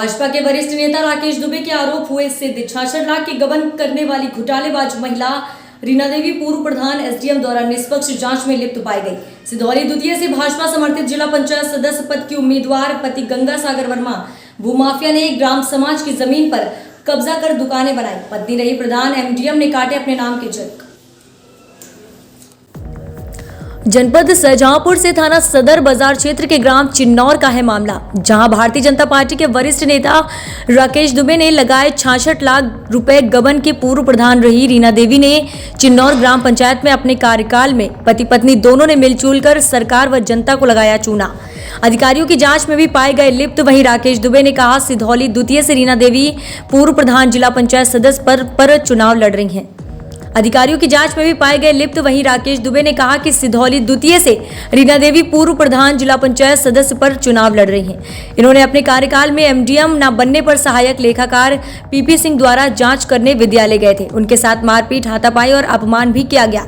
भाजपा के वरिष्ठ नेता राकेश दुबे के आरोप हुए सिद्ध 66 लाख के गबन करने वाली घोटालेबाज महिला रीना देवी पूर्व प्रधान एसडीएम द्वारा निष्पक्ष जांच में लिप्त पाई गई। सिधौली द्वितीय से भाजपा समर्थित जिला पंचायत सदस्य पद की उम्मीदवार पति गंगा सागर वर्मा भूमाफिया ने ग्राम समाज की जमीन पर कब्जा कर दुकानें बनाई। पत्नी रही प्रधान एमडीएम ने काटे अपने नाम के चेक। जनपद शाहजहांपुर से थाना सदर बाजार क्षेत्र के ग्राम चिन्नौर का है मामला, जहां भारतीय जनता पार्टी के वरिष्ठ नेता राकेश दुबे ने लगाए 66 लाख रुपए गबन के पूर्व प्रधान रही रीना देवी ने चिन्नौर ग्राम पंचायत में अपने कार्यकाल में पति पत्नी दोनों ने मिलजुल कर सरकार व जनता को लगाया चूना। अधिकारियों की जांच में भी पाए गए लिप्त। वहीं राकेश दुबे ने कहा सिधौली द्वितीय से रीना देवी पूर्व प्रधान जिला पंचायत सदस्य पर चुनाव लड़ रही हैं। अधिकारियों की जांच में भी पाए गए लिप्त। वहीं राकेश दुबे ने कहा कि सिधौली द्वितीय से रीना देवी पूर्व प्रधान जिला पंचायत सदस्य पर चुनाव लड़ रही हैं। इन्होंने अपने कार्यकाल में एमडीएम न बनने पर सहायक लेखाकार पीपी सिंह द्वारा जांच करने विद्यालय गए थे। उनके साथ मारपीट, हाथापाई और अपमान भी किया गया।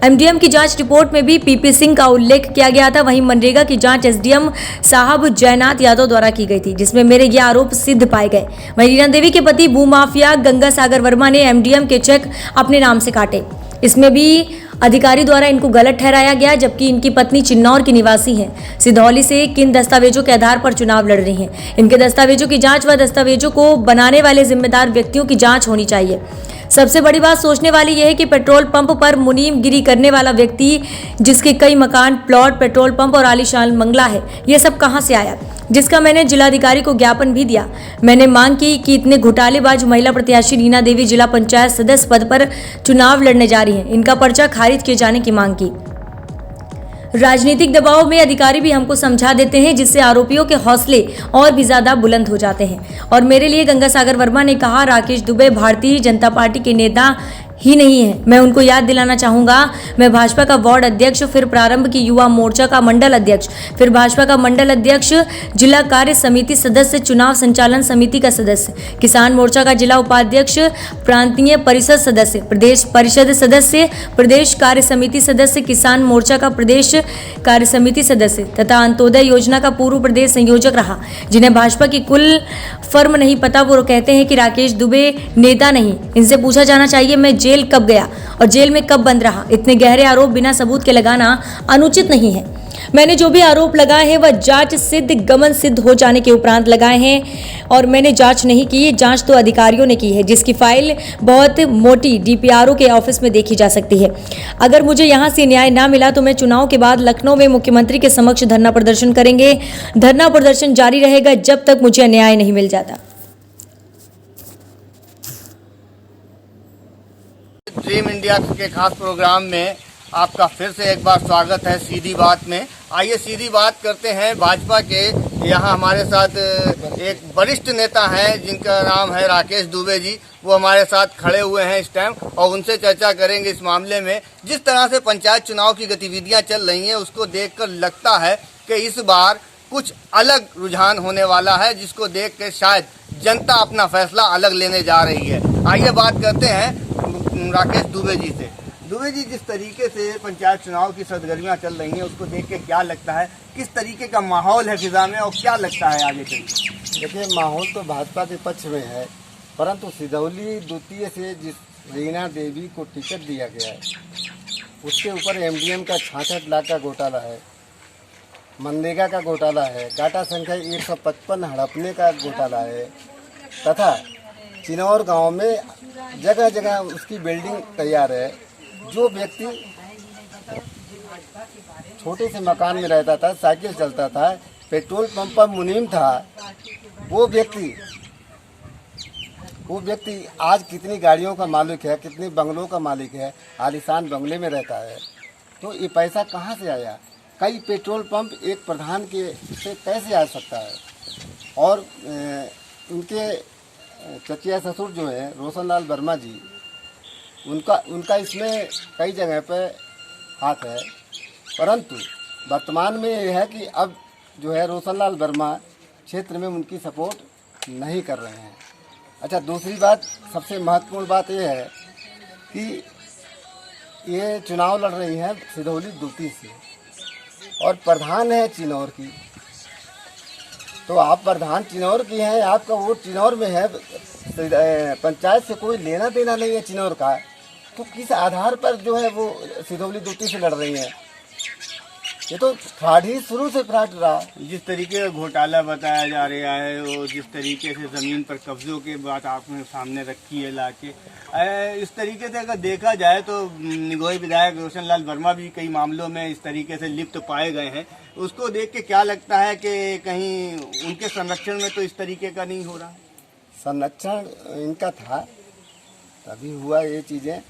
एमडीएम की जांच रिपोर्ट में भी पीपी सिंह का उल्लेख किया गया था। वहीं मनरेगा की जांच एसडीएम साहब जयनाथ यादव द्वारा की गई थी, जिसमें मेरे ये आरोप सिद्ध पाए गए। वहीं रीना देवी के पति भूमाफिया गंगा सागर वर्मा ने एमडीएम के चेक अपने नाम से काटे। इसमें भी अधिकारी द्वारा इनको गलत ठहराया गया, जबकि इनकी पत्नी चिन्नौर की निवासी हैं। सिधौली से किन दस्तावेजों के आधार पर चुनाव लड़ रही हैं। इनके दस्तावेजों की जांच व दस्तावेजों को बनाने वाले जिम्मेदार व्यक्तियों की जांच होनी चाहिए। सबसे बड़ी बात सोचने वाली यह है कि पेट्रोल पंप पर मुनीमगिरी करने वाला व्यक्ति, जिसके कई मकान, प्लॉट, पेट्रोल पंप और आलीशान बंगला है, ये सब कहां से आया, जिसका मैंने जिलाधिकारी को ज्ञापन भी दिया। मैंने मांग की कि इतने घोटालेबाज महिला प्रत्याशी रीना देवी जिला पंचायत सदस्य पद पर चुनाव लड़ने जा रही हैं, इनका पर्चा खारिज किए जाने की मांग की। राजनीतिक दबाव में अधिकारी भी हमको समझा देते हैं, जिससे आरोपियों के हौसले और भी ज्यादा बुलंद हो जाते हैं। और मेरे लिए गंगा सागर वर्मा ने कहा राकेश दुबे भारतीय जनता पार्टी के नेता ही नहीं है। मैं उनको याद दिलाना चाहूंगा, मैं भाजपा का वार्ड अध्यक्ष, फिर प्रारंभ की युवा मोर्चा का मंडल अध्यक्ष, फिर भाजपा का मंडल अध्यक्ष, जिला कार्य समिति सदस्य, चुनाव संचालन समिति का सदस्य, किसान मोर्चा का जिला उपाध्यक्ष, प्रांतीय परिषद सदस्य, प्रदेश परिषद सदस्य, प्रदेश कार्य समिति सदस्य, किसान मोर्चा का प्रदेश कार्य समिति सदस्य तथा अंत्योदय योजना का पूर्व प्रदेश संयोजक रहा। जिन्हें भाजपा की कुल फर्म नहीं पता, वो कहते हैं कि राकेश दुबे नेता नहीं। इनसे पूछा जाना चाहिए मैं जेल कब गया और जेल में कब बंद रहा। इतने गहरे आरोप बिना सबूत के लगाना अनुचित नहीं है। मैंने जो भी आरोप लगाए हैं वह जांच सिद्ध, गमन सिद्ध हो जाने के उपरांत लगाए हैं और मैंने जांच नहीं की। जांच तो अधिकारियों ने की है, जिसकी फाइल बहुत मोटी डीपीआरओ के ऑफिस में देखी जा सकती है। अगर मुझे यहां से न्याय ना मिला तो मैं चुनाव के बाद लखनऊ में मुख्यमंत्री के समक्ष धरना प्रदर्शन करेंगे। धरना प्रदर्शन जारी रहेगा जब तक मुझे न्याय नहीं मिल जाता। ड्रीम इंडिया के खास प्रोग्राम में आपका फिर से एक बार स्वागत है। सीधी बात में आइए सीधी बात करते हैं। भाजपा के यहाँ हमारे साथ एक वरिष्ठ नेता हैं जिनका नाम है राकेश दुबे जी। वो हमारे साथ खड़े हुए हैं इस टाइम और उनसे चर्चा करेंगे इस मामले में। जिस तरह से पंचायत चुनाव की गतिविधियां चल रही हैं उसको देखकर लगता है कि इस बार कुछ अलग रुझान होने वाला है, जिसको देख के शायद जनता अपना फैसला अलग लेने जा रही है। आइए बात करते हैं राकेश दुबे जी से। दुबे जी, जिस तरीके से पंचायत चुनाव की सरगर्मियां चल रही हैं उसको देख के क्या लगता है, किस तरीके का माहौल है फिजा में और क्या लगता है आगे चलकर? देखिए, माहौल तो भाजपा के पक्ष में है, परंतु सिधौली द्वितीय से जिस रीना देवी को टिकट दिया गया है उसके ऊपर एमडीएम का 66 लाख का घोटाला है, मनरेगा का घोटाला है, डाटा संख्या 155 हड़पने का घोटाला है तथा चिन्नौर गांव में जगह जगह उसकी बिल्डिंग तैयार है। जो व्यक्ति छोटे से मकान में रहता था, साइकिल चलता था, पेट्रोल पंप पर मुनीम था, वो व्यक्ति आज कितनी गाड़ियों का मालिक है, कितने बंगलों का मालिक है, आलीशान बंगले में रहता है। तो ये पैसा कहाँ से आया? कई पेट्रोल पंप एक प्रधान के से कैसे आ सकता है? और उनके चचिया ससुर जो है रोशनलाल वर्मा जी, उनका इसमें कई जगह पे हाथ है, परंतु वर्तमान में यह है कि अब जो है रोशनलाल वर्मा क्षेत्र में उनकी सपोर्ट नहीं कर रहे हैं। अच्छा, दूसरी बात, सबसे महत्वपूर्ण बात यह है कि ये चुनाव लड़ रही हैं सिधौली द्वितीय से और प्रधान है चिन्नौर की। तो आप प्रधान चिन्नौर की हैं, आपका वोट चिन्नौर में है, पंचायत से कोई लेना देना नहीं है चिन्नौर का, तो किस आधार पर जो है वो सिधौली दूती से लड़ रही हैं? ये तो फ्रॉड ही शुरू से फ्रॉड रहा। जिस तरीके का घोटाला बताया जा रहा है और जिस तरीके से ज़मीन पर कब्जों की बात आपने सामने रखी है लाके, इस तरीके से अगर देखा जाए तो निगोही विधायक रोशन लाल वर्मा भी कई मामलों में इस तरीके से लिप्त पाए गए हैं। उसको देख के क्या लगता है कि कहीं उनके संरक्षण में तो इस तरीके का नहीं हो रहा? संरक्षण इनका था तभी हुआ ये चीज़ें,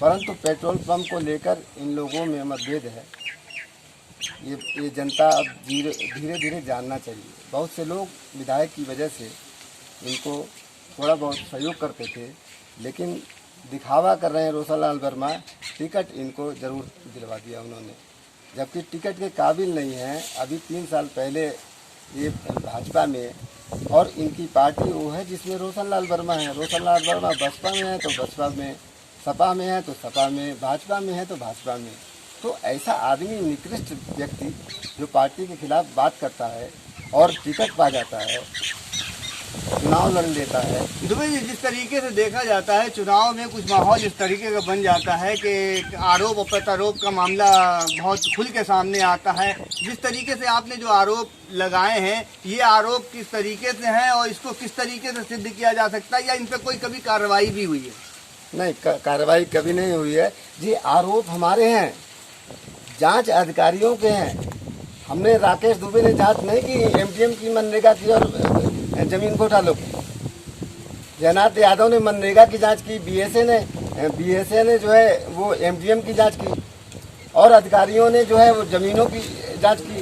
परंतु पेट्रोल पंप को लेकर इन लोगों में मतभेद है। ये जनता अब धीरे धीरे जानना चाहिए। बहुत से लोग विधायक की वजह से इनको थोड़ा बहुत सहयोग करते थे, लेकिन दिखावा कर रहे हैं रोशन लाल वर्मा, टिकट इनको ज़रूर दिलवा दिया उन्होंने, जबकि टिकट के काबिल नहीं हैं। अभी 3 साल पहले ये भाजपा में, और इनकी पार्टी वो है जिसमें रोशन लाल वर्मा है। रोशन लाल वर्मा बसपा में है तो बसपा में, सपा में है तो सपा में, भाजपा में है तो भाजपा में। तो ऐसा आदमी, निकृष्ट व्यक्ति जो पार्टी के खिलाफ बात करता है और टिकट पा जाता है, चुनाव लड़ लेता है। दुबे जी, जिस तरीके से देखा जाता है चुनाव में कुछ माहौल इस तरीके का बन जाता है कि आरोप और प्रत्यारोप का मामला बहुत खुल के सामने आता है। जिस तरीके से आपने जो आरोप लगाए हैं, ये आरोप किस तरीके से हैं और इसको किस तरीके से सिद्ध किया जा सकता है, या इन पर कोई कभी कार्रवाई भी हुई है? नहीं, कार्रवाई कभी नहीं हुई है जी। आरोप हमारे हैं, जांच अधिकारियों के हैं। हमने, राकेश दुबे ने जांच नहीं की एमडीएम की, मनरेगा की और जमीन घोटालों की। जयनाथ यादव ने मनरेगा की जांच की, बीएसए ने जो है वो एमडीएम की जांच की, और अधिकारियों ने जो है वो जमीनों की जांच की।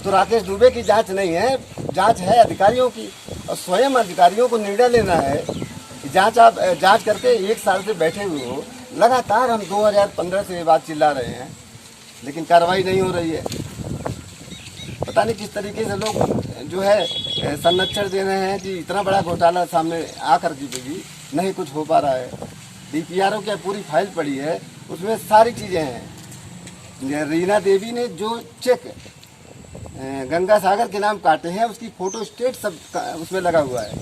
तो राकेश दुबे की जांच नहीं है, जांच है अधिकारियों की, और स्वयं अधिकारियों को निर्णय लेना है कि आप जांच करके 1 साल से बैठे हुए हो। लगातार हम 2015 से ये बात चिल्ला रहे हैं, लेकिन कार्रवाई नहीं हो रही है। पता नहीं किस तरीके से लोग जो है संरक्षण दे रहे हैं कि इतना बड़ा घोटाला सामने आकर के भी नहीं कुछ हो पा रहा है। डीपीआरओ की पूरी फाइल पड़ी है, उसमें सारी चीज़ें हैं। रीना देवी ने जो चेक गंगा सागर के नाम काटे हैं, उसकी फोटो स्टेट सब उसमें लगा हुआ है,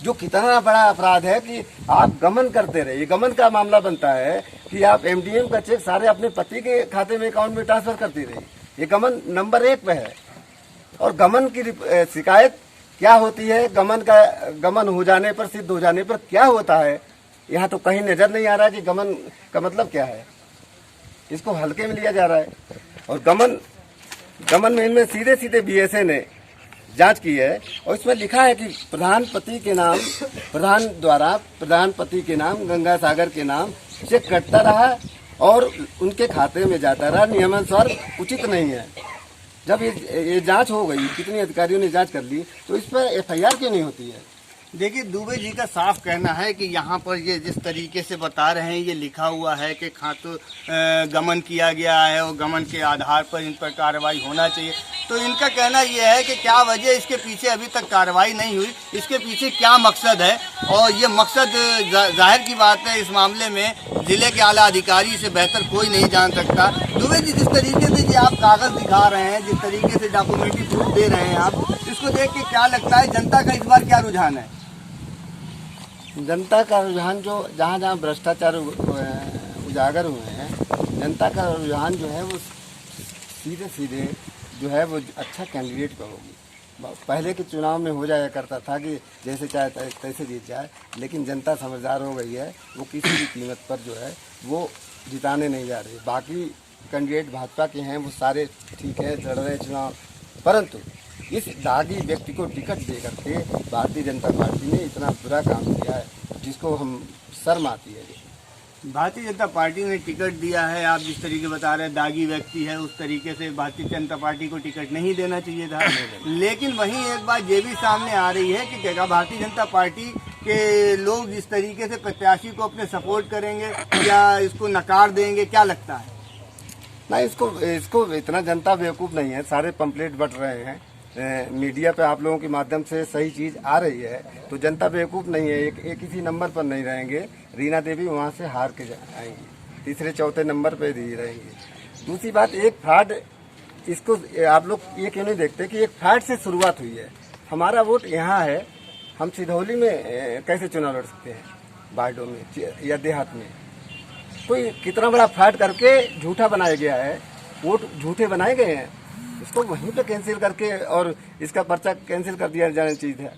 जो कितना बड़ा अपराध है कि आप गमन करते रहे। ये गमन का मामला बनता है कि आप एमडीएम का चेक सारे अपने पति के खाते में, अकाउंट में ट्रांसफर करती रही। ये गमन नंबर 1 पे है। और गमन की शिकायत क्या होती है, गमन हो जाने पर, सिद्ध हो जाने पर क्या होता है, यहाँ तो कहीं नजर नहीं आ रहा है कि गमन का मतलब क्या है। इसको हल्के में लिया जा रहा है। और गमन में इनमें सीधे सीधे बीएसए ने जांच की है, और इसमें लिखा है कि प्रधानपति के नाम गंगा सागर के नाम चेक कटता रहा और उनके खाते में जाता रहा, नियमानुसार उचित नहीं है। जब ये जांच हो गई, कितने अधिकारियों ने जांच कर ली, तो इस पर एफआईआर क्यों नहीं होती है? देखिए, दुबे जी का साफ कहना है कि यहाँ पर ये जिस तरीके से बता रहे हैं, ये लिखा हुआ है कि गमन किया गया है और गमन के आधार पर इन पर कार्रवाई होना चाहिए। तो इनका कहना ये है कि क्या वजह इसके पीछे अभी तक कार्रवाई नहीं हुई, इसके पीछे क्या मकसद है, और ये मकसद जाहिर की बात है इस मामले में जिले के आला अधिकारी से बेहतर कोई नहीं जान सकता। दुबे जी, जिस तरीके से ये आप कागज़ दिखा रहे हैं, जिस तरीके से डॉक्यूमेंट्री प्रूफ दे रहे हैं आप, इसको देख के क्या लगता है जनता का इस बार क्या रुझान है? जनता का रुझान जो जहाँ जहाँ भ्रष्टाचार उजागर हुए हैं, जनता का रुझान जो है वो सीधे सीधे जो है वो अच्छा कैंडिडेट पर होगी। पहले के चुनाव में हो जाया करता था कि जैसे चाहे तैसे जीत जाए, लेकिन जनता समझदार हो गई है, वो किसी भी कीमत पर जो है वो जिताने नहीं जा रही। बाकी कैंडिडेट भाजपा के हैं, वो सारे ठीक है, लड़ रहे चुनाव, परंतु इस दागी व्यक्ति को टिकट दे करके भारतीय जनता पार्टी ने इतना बुरा काम किया है, जिसको हम शर्म आती है। भारतीय जनता पार्टी ने टिकट दिया है, आप जिस तरीके बता रहे हैं दागी व्यक्ति है, उस तरीके से भारतीय जनता पार्टी को टिकट नहीं देना चाहिए था। लेकिन वहीं एक बात ये भी सामने आ रही है कि क्या भारतीय जनता पार्टी के लोग जिस तरीके से प्रत्याशी को अपने सपोर्ट करेंगे या इसको नकार देंगे, क्या लगता है? नहीं, इसको इतना जनता बेवकूफ़ नहीं है। सारे पंपलेट बट रहे हैं, मीडिया पे आप लोगों के माध्यम से सही चीज़ आ रही है, तो जनता बेवकूफ़ नहीं है। एक किसी नंबर पर नहीं रहेंगे। रीना देवी वहाँ से हार के आएंगी, तीसरे चौथे नंबर पे ही रहेंगी। दूसरी बात, एक फ्रॉड, इसको आप लोग ये क्यों नहीं देखते कि एक फ्रॉड से शुरुआत हुई है। हमारा वोट यहाँ है, हम सिधौली में कैसे चुनाव लड़ सकते हैं, बारडोह में या देहात में? तो ये कितना बड़ा फ्रॉड करके झूठा बनाया गया है, वोट झूठे बनाए गए हैं, इसको वहीं पे कैंसिल करके और इसका पर्चा कैंसिल कर दिया जाना चाहिए था।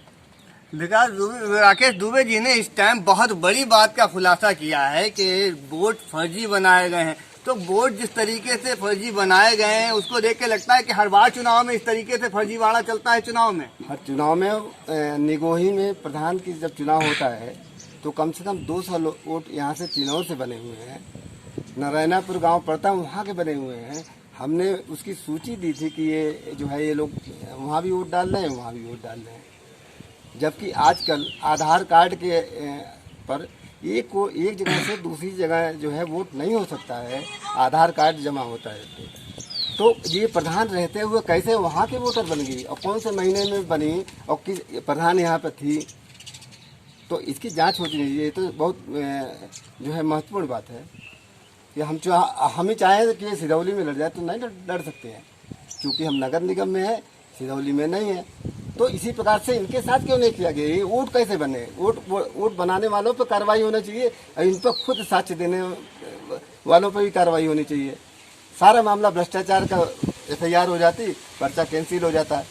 राकेश दुबे जी ने इस टाइम बहुत बड़ी बात का खुलासा किया है कि वोट फर्जी बनाए गए हैं। तो वोट जिस तरीके से फर्जी बनाए गए हैं उसको देख के लगता है कि हर बार चुनाव में इस तरीके से फर्जीवाड़ा चलता है। चुनाव में हर चुनाव में निगोही में प्रधान की जब चुनाव होता है तो कम से कम 200 वोट यहाँ से चिनौर से बने हुए हैं, नारायणापुर गांव पड़ता है वहाँ के बने हुए हैं। हमने उसकी सूची दी थी कि ये जो है ये लोग वहाँ भी वोट डाल रहे हैं, वहाँ भी वोट डाल रहे हैं, जबकि आजकल आधार कार्ड के पर एक जगह से दूसरी जगह जो है वोट नहीं हो सकता है, आधार कार्ड जमा होता है। तो ये प्रधान रहते हुए कैसे वहाँ के वोटर बन गई और कौन से महीने में बनी और किस प्रधान यहाँ पर थी? तो इसकी जांच होनी चाहिए। ये तो बहुत जो है महत्वपूर्ण बात है कि हम ही चाहें कि ये सिधौली में लड़ जाए तो नहीं लड़ सकते हैं, क्योंकि हम नगर निगम में है, सिधौली में नहीं है। तो इसी प्रकार से इनके साथ क्यों नहीं किया गया? ये वोट कैसे बने? वोट बनाने वालों पर कार्रवाई होनी चाहिए और इन पर खुद साक्ष्य देने वालों पर भी कार्रवाई होनी चाहिए। सारा मामला भ्रष्टाचार का FIR हो जाती, पर्चा कैंसिल हो जाता है।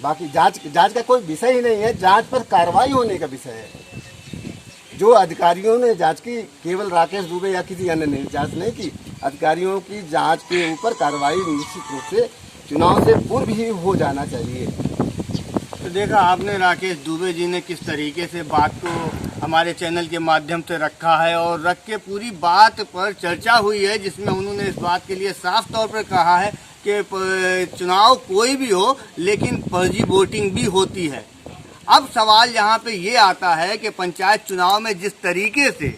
बाकी जांच का कोई विषय ही नहीं है, जांच पर कार्रवाई होने का विषय है। जो अधिकारियों ने जांच की, केवल राकेश दुबे या किसी अन्य ने जांच नहीं की, अधिकारियों की जांच के ऊपर कार्रवाई निश्चित रूप से चुनाव से पूर्व ही हो जाना चाहिए। तो देखा आपने राकेश दुबे जी ने किस तरीके से बात को हमारे चैनल के माध्यम से रखा है और रख के पूरी बात पर चर्चा हुई है, जिसमें उन्होंने इस बात के लिए साफ तौर पर कहा है कि चुनाव कोई भी हो लेकिन फर्जी वोटिंग भी होती है। अब सवाल यहाँ पे ये आता है कि पंचायत चुनाव में जिस तरीके से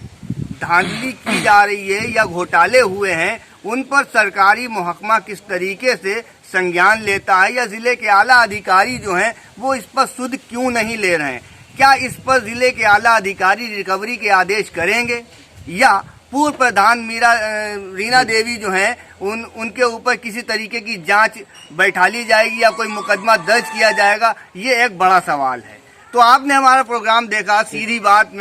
धांधली की जा रही है या घोटाले हुए हैं, उन पर सरकारी महकमा किस तरीके से संज्ञान लेता है या जिले के आला अधिकारी जो हैं वो इस पर सुध क्यों नहीं ले रहे हैं? क्या इस पर जिले के आला अधिकारी रिकवरी के आदेश करेंगे या पूर्व प्रधान रीना देवी जो हैं उनके ऊपर किसी तरीके की जांच बैठा ली जाएगी या कोई मुकदमा दर्ज किया जाएगा? ये एक बड़ा सवाल है। तो आपने हमारा प्रोग्राम देखा सीधी बात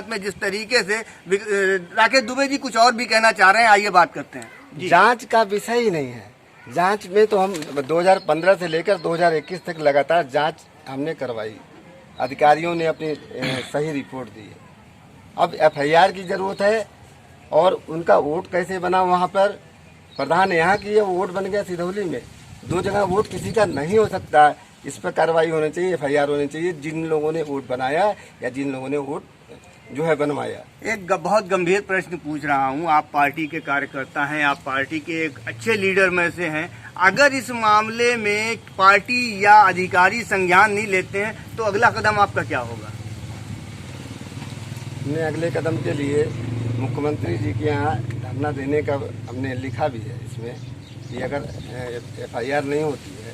में जिस तरीके से राकेश दुबे जी कुछ और भी कहना चाह रहे हैं, आइए बात करते हैं। जांच का विषय ही नहीं है। जांच में तो हम 2015 से लेकर 2021 तक लगातार जांच हमने करवाई, अधिकारियों ने अपनी सही रिपोर्ट दी। अब FIR की जरूरत है और उनका वोट कैसे बना? वहाँ पर प्रधान यहाँ की है, वोट बन गया सिधौली में। 2 जगह वोट किसी का नहीं हो सकता, इस पर कार्रवाई होनी चाहिए, FIR होनी चाहिए, जिन लोगों ने वोट बनाया या जिन लोगों ने वोट जो है बनवाया। एक बहुत गंभीर प्रश्न पूछ रहा हूँ, आप पार्टी के कार्यकर्ता हैं, आप पार्टी के एक अच्छे लीडर में से हैं, अगर इस मामले में पार्टी या अधिकारी संज्ञान नहीं लेते हैं तो अगला कदम आपका क्या होगा? हमने अगले कदम के लिए मुख्यमंत्री जी के यहाँ धरना देने का हमने लिखा भी है इसमें कि अगर FIR नहीं होती है,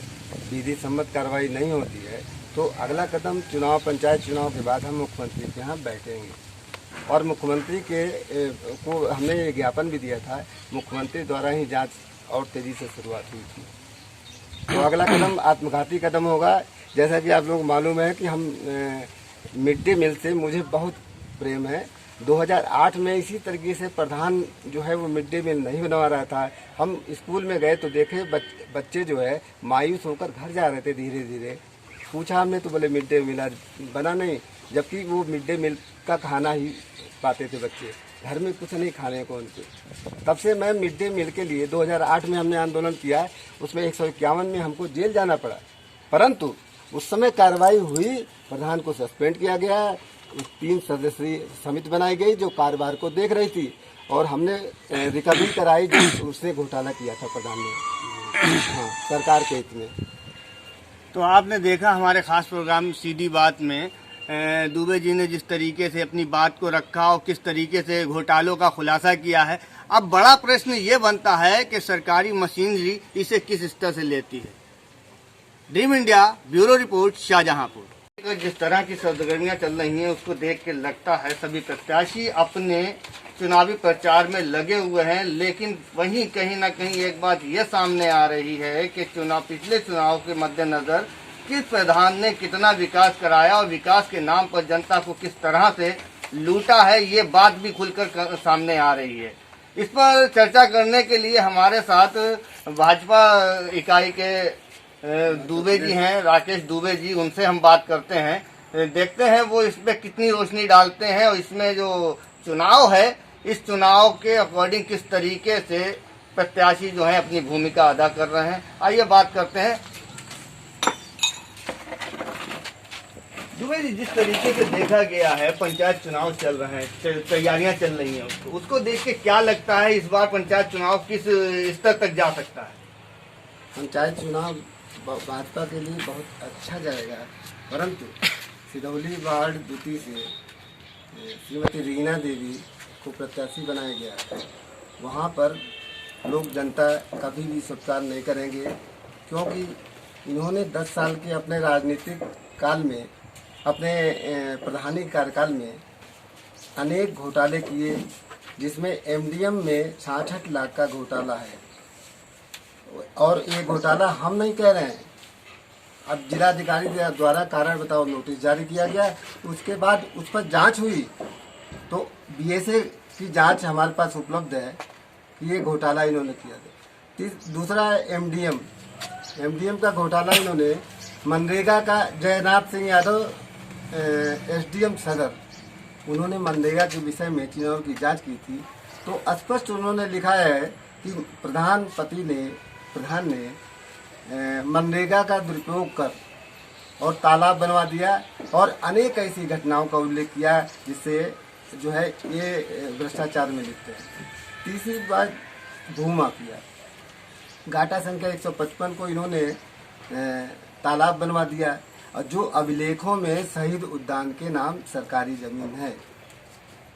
विधि सम्मत कार्रवाई नहीं होती है, तो अगला कदम चुनाव, पंचायत चुनाव के बाद हम मुख्यमंत्री के यहाँ बैठेंगे। और मुख्यमंत्री को हमने ये ज्ञापन भी दिया था, मुख्यमंत्री द्वारा ही जांच और तेजी से शुरुआत हुई थी। तो अगला कदम आत्मघाती कदम होगा। जैसा कि आप लोग मालूम है कि हम मिड डे मील से मुझे बहुत प्रेम है। 2008 में इसी तरीके से प्रधान जो है वो मिड डे मील नहीं बनवा रहा था। हम स्कूल में गए तो देखे बच्चे जो है मायूस होकर घर जा रहे थे धीरे धीरे। पूछा हमने तो बोले मिड डे मील आज बना नहीं, जबकि वो मिड डे मील का खाना ही पाते थे बच्चे, घर में कुछ नहीं खाने को उनके। तब से मैं मिड डे मील के लिए 2008 में हमने आंदोलन किया, उसमें 151 में हमको जेल जाना पड़ा, परंतु उस समय कार्रवाई हुई, प्रधान को सस्पेंड किया गया, 3 सदस्यीय समिति बनाई गई जो कारोबार को देख रही थी और हमने रिकवरी कराई जो उसने घोटाला किया था प्रधान ने, हाँ, सरकार के हित में। तो आपने देखा हमारे खास प्रोग्राम सीधी बात में दुबे जी ने जिस तरीके से अपनी बात को रखा और किस तरीके से घोटालों का खुलासा किया है। अब बड़ा प्रश्न ये बनता है कि सरकारी मशीनरी इसे किस स्तर से लेती है। Dream India bureau report, Shahjahanpur. जिस तरह की सरगर्मियां चल रही हैं उसको देख के लगता है सभी प्रत्याशी अपने चुनावी प्रचार में लगे हुए हैं, लेकिन वहीं कहीं ना कहीं एक बात ये सामने आ रही है कि पिछले चुनाव के मद्देनजर किस प्रधान ने कितना विकास कराया और विकास के नाम पर जनता को किस तरह से लूटा है, ये बात भी खुलकर सामने आ रही है। इस पर चर्चा करने के लिए हमारे साथ भाजपा इकाई के दुबे जी हैं, राकेश दुबे जी, उनसे हम बात करते हैं, देखते हैं वो इस पे कितनी रोशनी डालते हैं और इसमें जो चुनाव है इस चुनाव के अकॉर्डिंग किस तरीके से प्रत्याशी जो है अपनी भूमिका अदा कर रहे हैं। आइए बात करते हैं। दुबे जी, जिस तरीके से देखा गया है पंचायत चुनाव चल रहे हैं, तैयारियां चल रही हैं, उसको देख के क्या लगता है इस बार पंचायत चुनाव किस स्तर तक जा सकता है? पंचायत चुनाव भाजपा के लिए बहुत अच्छा जाएगा, परंतु सिदौली वार्ड द्वितीय से श्रीमती रीना देवी को प्रत्याशी बनाया गया। वहाँ पर लोग जनता कभी भी स्वीकार नहीं करेंगे, क्योंकि इन्होंने 10 साल के अपने राजनीतिक काल में, अपने प्रधानी कार्यकाल में अनेक घोटाले किए, जिसमें एमडीएम में 66 लाख का घोटाला है। और ये घोटाला हम नहीं कह रहे हैं, अब जिलाधिकारी द्वारा कारण बताओ नोटिस जारी किया गया, उसके बाद उस पर जांच हुई तो बीएसए की जांच हमारे पास उपलब्ध है कि ये घोटाला इन्होंने किया था। दूसरा एमडीएम का घोटाला इन्होंने मनरेगा का, जयनाथ सिंह यादव एसडीएम सदर, उन्होंने मनरेगा के विषय में चिन्हों की जांच की थी, तो स्पष्ट उन्होंने लिखा है कि प्रधान ने मनरेगा का दुरुपयोग कर और तालाब बनवा दिया और अनेक ऐसी घटनाओं का उल्लेख किया जिससे जो है ये भ्रष्टाचार में लिखते हैं। तीसरी बात भूमाफिया, घाटा संख्या 155 को इन्होंने तालाब बनवा दिया और जो अभिलेखों में शहीद उद्यान के नाम सरकारी जमीन है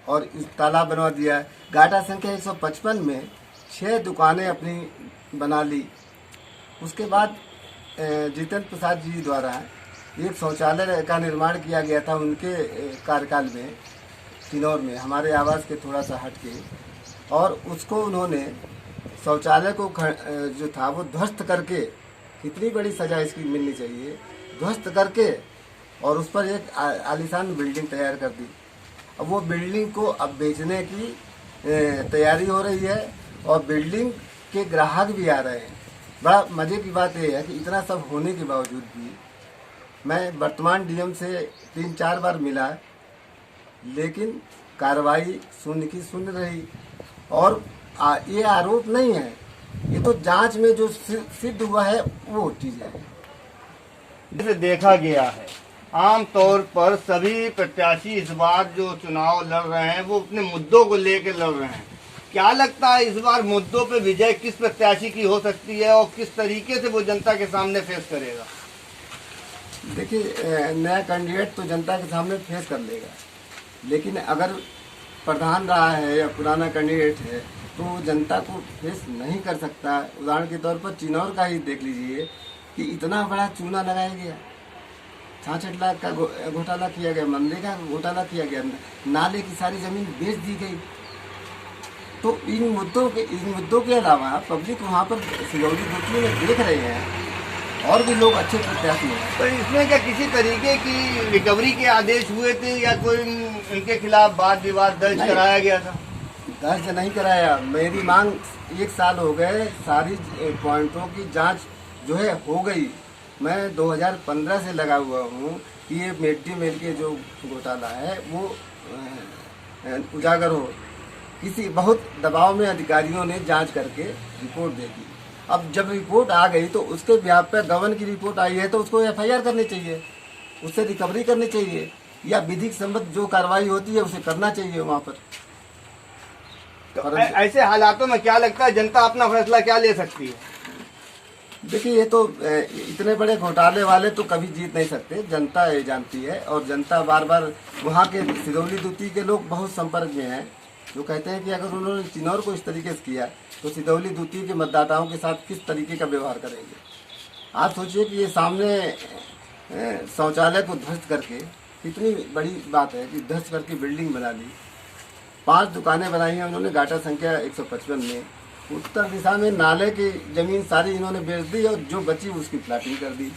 और इस तालाब बनवा दिया। घाटा संख्या 155 में 6 दुकानें अपनी बना ली। उसके बाद जितेंद्र प्रसाद जी द्वारा एक शौचालय का निर्माण किया गया था उनके कार्यकाल में किन्नौर में, हमारे आवास के थोड़ा सा हट के, और उसको उन्होंने शौचालय को जो था वो ध्वस्त करके, कितनी बड़ी सजा इसकी मिलनी चाहिए, ध्वस्त करके और उस पर एक आलीशान बिल्डिंग तैयार कर दी। अब वो बिल्डिंग को अब बेचने की तैयारी हो रही है और बिल्डिंग के ग्राहक भी आ रहे हैं। बड़ा मज़े की बात यह है कि इतना सब होने के बावजूद भी मैं वर्तमान डीएम से 3-4 बार मिला, लेकिन कार्रवाई शून्य की शून्य रही। और ये आरोप नहीं है, ये तो जांच में जो सिद्ध हुआ है वो चीज़ है। जैसे देखा गया है आमतौर पर सभी प्रत्याशी इस बार जो चुनाव लड़ रहे हैं वो अपने मुद्दों को लेकर लड़ रहे हैं। क्या लगता है इस बार मुद्दों पे विजय किस प्रत्याशी की हो सकती है और किस तरीके से वो जनता के सामने फेस करेगा? देखिए, नया कैंडिडेट तो जनता के सामने फेस कर लेगा, लेकिन अगर प्रधान रहा है या पुराना कैंडिडेट है तो जनता को फेस नहीं कर सकता। उदाहरण के तौर पर चिन्नौर का ही देख लीजिए कि इतना बड़ा चूना लगाया गया, 66 लाख का घोटाला किया गया, मनरेगा का घोटाला किया गया, नाले की सारी जमीन बेच दी गई। तो इन मुद्दों के अलावा पब्लिक वहाँ पर सिलौली दुखी में देख रहे हैं और भी लोग अच्छे प्रत्याशी हैं। तो इसमें क्या किसी तरीके की रिकवरी के आदेश हुए थे या कोई इनके खिलाफ वाद विवाद दर्ज कराया गया था? दर्ज नहीं कराया। मेरी मांग 1 साल हो गए, सारी पॉइंटों की जांच जो है हो गई। मैं 2015 से लगा हुआ हूँ कि ये मिड डे मील के जो घोटाला है वो उजागर हो। किसी बहुत दबाव में अधिकारियों ने जांच करके रिपोर्ट दे दी। अब जब रिपोर्ट आ गई तो उसके ब्याप पर गबन की रिपोर्ट आई है तो उसको एफआईआर करनी चाहिए, उससे रिकवरी करनी चाहिए या विधिक संबद्ध जो कार्रवाई होती है उसे करना चाहिए वहाँ पर। तो ऐसे हालातों में क्या लगता है जनता अपना फैसला क्या ले सकती है? देखिए, ये तो इतने बड़े घोटाले वाले तो कभी जीत नहीं सकते, जनता ये जानती है। और जनता बार बार वहाँ के सिदौली दूती के लोग बहुत संपर्क में हैं जो कहते हैं कि अगर उन्होंने चिन्नौर को इस तरीके से किया तो सिदौली दूती के मतदाताओं के साथ किस तरीके का व्यवहार करेंगे। आप सोचिए कि ये सामने शौचालय को ध्वस्त करके, कितनी बड़ी बात है कि ध्वस्त करके बिल्डिंग बना ली, 5 दुकानें बनाई हैं उन्होंने घाटा संख्या 155 में। उत्तर दिशा में नाले की जमीन सारी इन्होंने बेच दी और जो बची उसकी प्लाटिंग कर दी।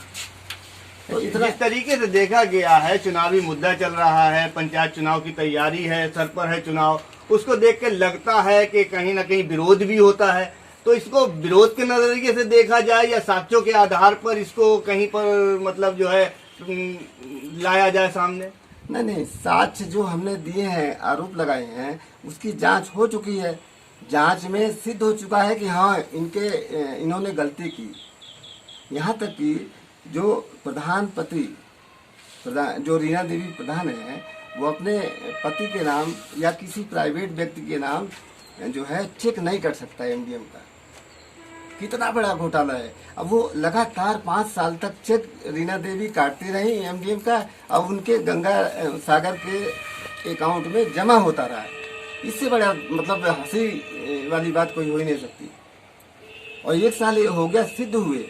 तो इतना जिस तरीके से देखा गया है, चुनावी मुद्दा चल रहा है, पंचायत चुनाव की तैयारी है, सर पर है चुनाव, उसको देख के लगता है कि कहीं ना कहीं विरोध भी होता है। तो इसको विरोध के नजरिए से देखा जाए या साक्ष्यों के आधार पर इसको कहीं पर मतलब जो है लाया जाए सामने? नहीं, साक्ष्य जो हमने दिए हैं, आरोप लगाए हैं, उसकी जांच हो चुकी है। जांच में सिद्ध हो चुका है कि हाँ इन्होंने गलती की। यहाँ तक कि जो जो रीना देवी प्रधान है, वो अपने पति के नाम या किसी प्राइवेट व्यक्ति के नाम जो है चेक नहीं कर सकता है एमडीएम का। कितना बड़ा घोटाला है। अब वो लगातार 5 साल तक चेक रीना देवी काटती रही एमडीएम का, अब उनके गंगा सागर के अकाउंट में जमा होता रहा। इससे बड़ा मतलब हंसी वाली बात कोई हो ही नहीं सकती। और 1 साल ये हो गया, सिद्ध हुए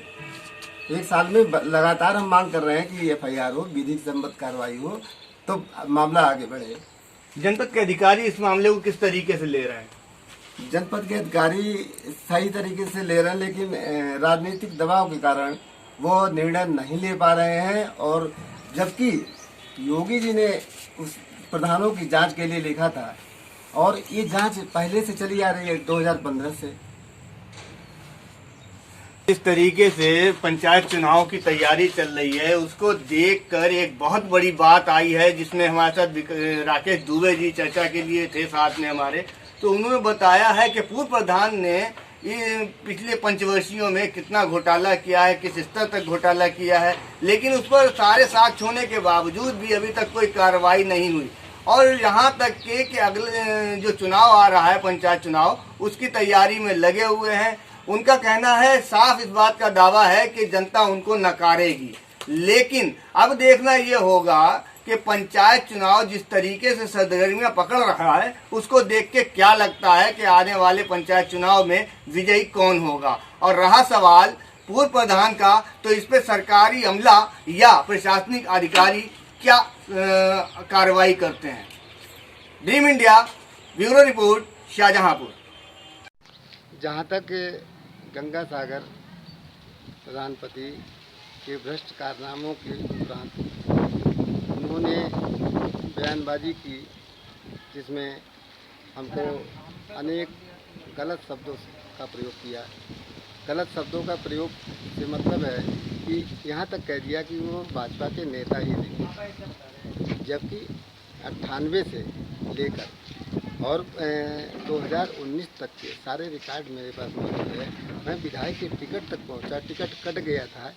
1 साल में लगातार हम मांग कर रहे हैं कि एफआईआर हो, विधिक सम्मत कार्रवाई हो, तो मामला आगे बढ़े। जनपद के अधिकारी इस मामले को किस तरीके से ले रहे हैं? जनपद के अधिकारी सही तरीके से ले रहे हैं, लेकिन राजनीतिक दबाव के कारण वो निर्णय नहीं ले पा रहे हैं। और जबकि योगी जी ने उस प्रधानों की जांच के लिए लिखा था, और ये जांच पहले से चली आ रही है 2015 से। इस तरीके से पंचायत चुनाव की तैयारी चल रही है, उसको देखकर एक बहुत बड़ी बात आई है, जिसमें हमारे साथ राकेश दुबे जी चर्चा के लिए थे साथ में हमारे। तो उन्होंने बताया है कि पूर्व प्रधान ने ये पिछले पंचवर्षीयों में कितना घोटाला किया है, किस स्तर तक घोटाला किया है, लेकिन उस पर सारे साक्ष्य होने के बावजूद भी अभी तक कोई कार्रवाई नहीं हुई। और यहाँ तक कि अगले जो चुनाव आ रहा है, पंचायत चुनाव, उसकी तैयारी में लगे हुए हैं। उनका कहना है, साफ इस बात का दावा है कि जनता उनको नकारेगी। लेकिन अब देखना ये होगा कि पंचायत चुनाव जिस तरीके से सरगर्मियां पकड़ रहा है, उसको देख के क्या लगता है कि आने वाले पंचायत चुनाव में विजयी कौन होगा। और रहा सवाल पूर्व प्रधान का, तो इस पे सरकारी अमला या प्रशासनिक अधिकारी क्या कार्रवाई करते हैं। Dream India bureau report, Shahjahanpur. जहाँ तक गंगा सागर प्रधानपति के भ्रष्ट कारनामों के उपरांत उन्होंने बयानबाजी की, जिसमें हमको अनेक गलत शब्दों का प्रयोग किया। गलत शब्दों का प्रयोग से मतलब है कि यहाँ तक कह दिया कि वो भाजपा के नेता ही नहीं, जबकि 98 से लेकर और 2019 तक के सारे रिकॉर्ड मेरे पास मौजूद है। मैं विधायक के टिकट तक पहुंचा, टिकट कट गया था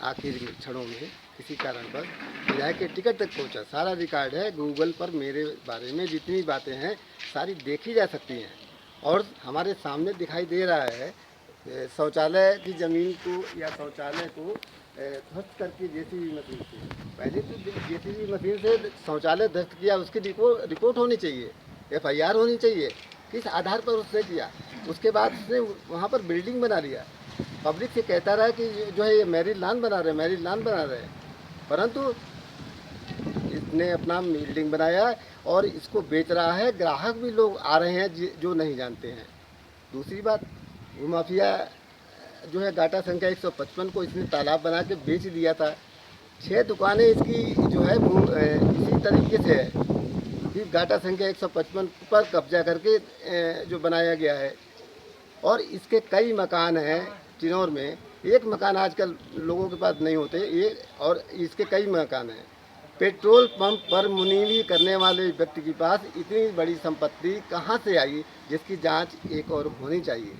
आखिरी क्षणों में, किसी कारण पर विधायक के टिकट तक पहुंचा। सारा रिकॉर्ड है गूगल पर, मेरे बारे में जितनी बातें हैं सारी देखी जा सकती हैं। और हमारे सामने दिखाई दे रहा है शौचालय की ज़मीन को या शौचालय को ध्वस्त करके जेसीबी मशीन से, पहले तो जेसीबी मशीन से शौचालय ध्वस्त किया, उसकी रिपोर्ट होनी चाहिए, एफआईआर होनी चाहिए, किस आधार पर उसने किया। उसके बाद उसने वहाँ पर बिल्डिंग बना लिया, पब्लिक से कहता रहा कि जो है ये मैरिज लॉन बना रहे हैं, परंतु इसने अपना बिल्डिंग बनाया और इसको बेच रहा है। ग्राहक भी लोग आ रहे हैं जो नहीं जानते हैं। दूसरी बात, वो माफिया जो है गाटा संख्या 155 को इसने तालाब बना के बेच दिया था। 6 दुकानें इसकी जो है इसी तरीके से है कि गाटा संख्या 155 पर कब्जा करके जो बनाया गया है। और इसके कई मकान हैं चिनौर में, एक मकान आजकल लोगों के पास नहीं होते, ये और इसके कई मकान हैं। पेट्रोल पंप पर मुनीवी करने वाले व्यक्ति के पास इतनी बड़ी संपत्ति कहाँ से आई, जिसकी जांच एक और होनी चाहिए।